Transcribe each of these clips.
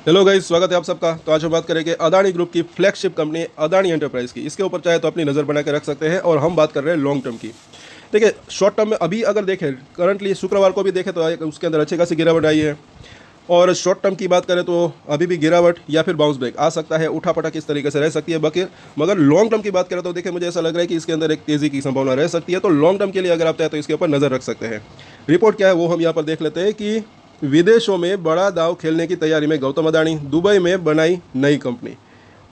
Hello guys, स्वागत है आप सबका। तो आज हम बात करेंगे अदानी ग्रुप की फ्लैगशिप कंपनी अदानी एंटरप्राइज की। इसके ऊपर चाहे तो अपनी नज़र बना के रख सकते हैं और हम बात कर रहे हैं लॉन्ग टर्म की। देखिए, शॉर्ट टर्म में अभी अगर देखें, करंटली शुक्रवार को भी देखें तो उसके अंदर अच्छी खासी गिरावट आई है। और शॉर्ट टर्म की बात करें तो अभी भी गिरावट या फिर बाउंस बैक आ सकता है, उठापटक किस तरीके से रह सकती है बाकी। मगर लॉन्ग टर्म की बात करें तो देखिए, मुझे ऐसा लग रहा है कि इसके अंदर एक तेज़ी की संभावना रह सकती है। तो लॉन्ग टर्म के लिए अगर आप चाहें तो इसके ऊपर नज़र रख सकते हैं। रिपोर्ट क्या है वो हम यहाँ पर देख लेते हैं कि विदेशों में बड़ा दांव खेलने की तैयारी में गौतम अदानी, दुबई में बनाई नई कंपनी।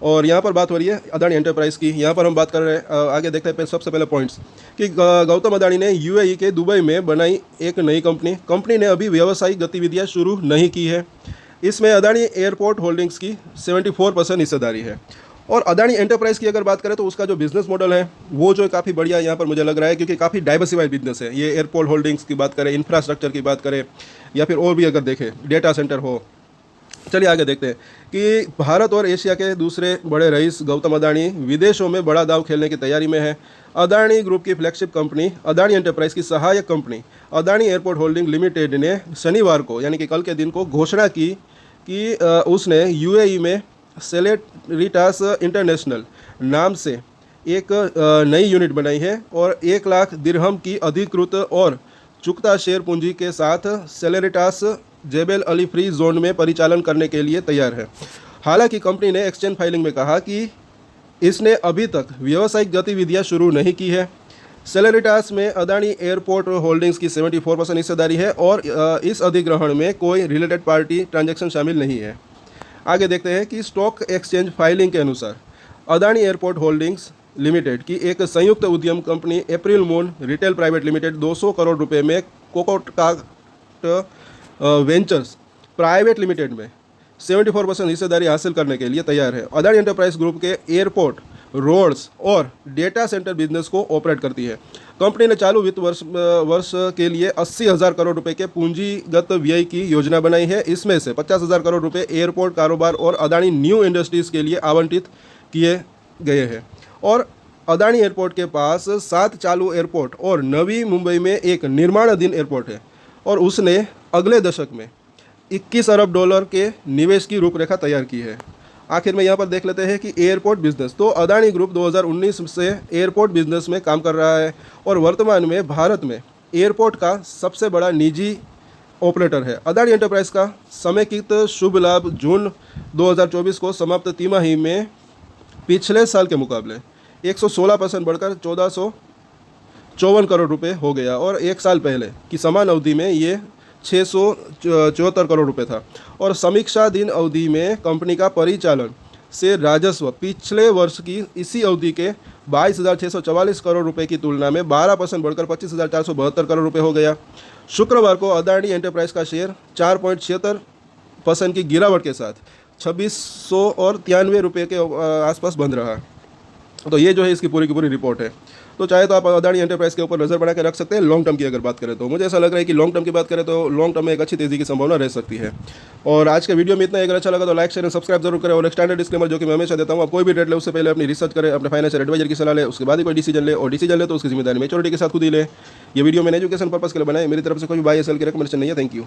और यहाँ पर बात हो रही है अदानी एंटरप्राइज की। यहाँ पर हम बात कर रहे हैं, आगे देखते हैं सबसे पहले पॉइंट्स कि गौतम अदानी ने यूएई के दुबई में बनाई एक नई कंपनी। कंपनी ने अभी व्यावसायिक गतिविधियाँ शुरू नहीं की है। इसमें अदानी एयरपोर्ट होल्डिंग्स की 74% हिस्सेदारी है। और अदानी एंटरप्राइज की अगर बात करें तो उसका जो बिजनेस मॉडल है वो जो काफ़ी बढ़िया यहाँ पर मुझे लग रहा है, क्योंकि काफ़ी डाइवर्सिफाइड बिजनेस है। ये एयरपोर्ट होल्डिंग्स की बात करें, इंफ्रास्ट्रक्चर की बात करें, या फिर और भी अगर देखें डेटा सेंटर हो। चलिए आगे देखते हैं कि भारत और एशिया के दूसरे बड़े रईस गौतम अदानी विदेशों में बड़ा दांव खेलने की तैयारी में है। अदानी ग्रुप की फ्लैगशिप कंपनी अदानी एंटरप्राइज की सहायक company Adani airport holding limited ने शनिवार को, यानी कि कल के दिन को, घोषणा की कि उसने यूएई में सेलेरिटास इंटरनेशनल नाम से एक नई यूनिट बनाई है और 1 लाख दिरहम की अधिकृत और चुकता शेयर पूंजी के साथ सेलेरिटास जेबेल अली फ्री जोन में परिचालन करने के लिए तैयार है। हालांकि कंपनी ने एक्सचेंज फाइलिंग में कहा कि इसने अभी तक व्यावसायिक गतिविधियां शुरू नहीं की है। सेलेरिटास में अदानी एयरपोर्ट होल्डिंग्स की 74% हिस्सेदारी है और इस अधिग्रहण में कोई रिलेटेड पार्टी ट्रांजैक्शन शामिल नहीं है। आगे देखते हैं कि स्टॉक एक्सचेंज फाइलिंग के अनुसार अदानी एयरपोर्ट होल्डिंग्स लिमिटेड की एक संयुक्त उद्यम company April moon retail private limited 200 crore रुपए में कोकोटाक्ट वेंचर्स प्राइवेट लिमिटेड में 74% हिस्सेदारी हासिल करने के लिए तैयार है। अदानी एंटरप्राइज ग्रुप के एयरपोर्ट, रोड्स और डेटा सेंटर बिजनेस को ऑपरेट करती है। कंपनी ने चालू वित्त वर्ष के लिए 80,000 करोड़ रुपए के पूंजीगत व्यय की योजना बनाई है। इसमें से 50,000 करोड़ रुपए एयरपोर्ट कारोबार और अदानी न्यू इंडस्ट्रीज़ के लिए आवंटित किए गए हैं। और अदानी एयरपोर्ट के पास 7 चालू एयरपोर्ट और नवी मुंबई में एक निर्माणाधीन एयरपोर्ट है और उसने अगले दशक में 21 अरब डॉलर के निवेश की रूपरेखा तैयार की है। आखिर में यहाँ पर देख लेते हैं कि एयरपोर्ट बिजनेस, तो अदानी ग्रुप 2019 से एयरपोर्ट बिजनेस में काम कर रहा है और वर्तमान में भारत में एयरपोर्ट का सबसे बड़ा निजी ऑपरेटर है। अदानी एंटरप्राइज का समेकित शुभ लाभ जून 2024 को समाप्त तिमाही में पिछले साल के मुकाबले 116% बढ़कर 1454 करोड़ रुपए हो गया और एक साल पहले की समान अवधि में ये 674 करोड़ रुपए था। और समीक्षाधीन अवधि में कंपनी का परिचालन से राजस्व पिछले वर्ष की इसी अवधि के 22,644 करोड़ रुपए की तुलना में 12% बढ़कर 25,472 करोड़ रुपए हो गया। शुक्रवार को अदानी एंटरप्राइज का शेयर 4.76% की गिरावट के साथ 2693 रुपये के आसपास बंद रहा। तो ये जो है इसकी पूरी की पूरी रिपोर्ट है। तो चाहे तो आप अदानी एंटरप्राइज के ऊपर नज़र बना के रख सकते हैं। लॉन्ग टर्म की अगर बात करें तो मुझे ऐसा लग रहा है कि लॉन्ग टर्म की बात करें तो लॉन्ग टर्म में एक अच्छी तेज़ी की संभावना रह सकती है। और आज के वीडियो में इतना। अगर अच्छा लगा तो लाइक, शेयर और सब्सक्राइब जरूर करें। और एक स्टैंडर्ड डिस्क्लेमर जो कि मैं हमेशा देता हूँ, आप कोई भी ट्रेड ले उससे पहले अपनी रिसर्च करें, अपने फाइनेंशियल एडवाइजर की सलाह ले, उसके बाद ही कोई डिसीजन ले। और डिसीजन ले तो उसकी जिम्मेदारी मैच्योरिटी के साथ खुद ही ले। ये वीडियो मैंने एजुकेशन पर्पस के लिए बनाए, मेरी तरफ से कोई भी बाय या सेल की रिकमेंडेशन नहीं है। Thank you.